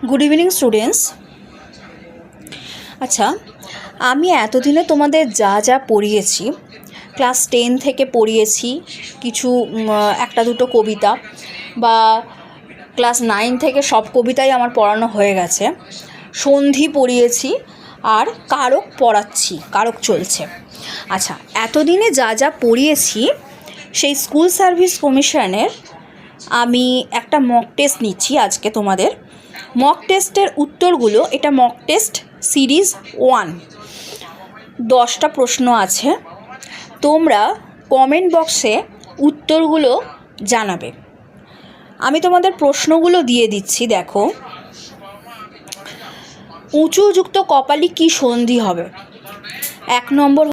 Good evening students. আচ্ছা, আমি এতদিনে তোমাদের যা যা পড়িয়েছি, ক্লাস 10 থেকে পড়িয়েছি কিছু একটা দুটো কবিতা, বা ক্লাস 9 থেকে সব কবিতাই আমার পড়ানো হয়ে গেছে। সন্ধি পড়িয়েছি আর কারক পড়াচ্ছি, কারক চলছে। আচ্ছা, এতদিনে যা যা পড়িয়েছি সেই স্কুল সার্ভিস কমিশনের আমি একটা মক টেস্ট নিচ্ছি আজকে তোমাদের। মক টেস্টের উত্তরগুলো, এটা মক টেস্ট সিরিজ 1, 10টা প্রশ্ন আছে। তোমরা কমেন্ট বক্সে উত্তরগুলো জানাবে। আমি তোমাদের প্রশ্নগুলো দিয়ে দিচ্ছি, দেখো। উঁচু যুক্ত কপালে কি সন্ধি হবে? 1 নম্বর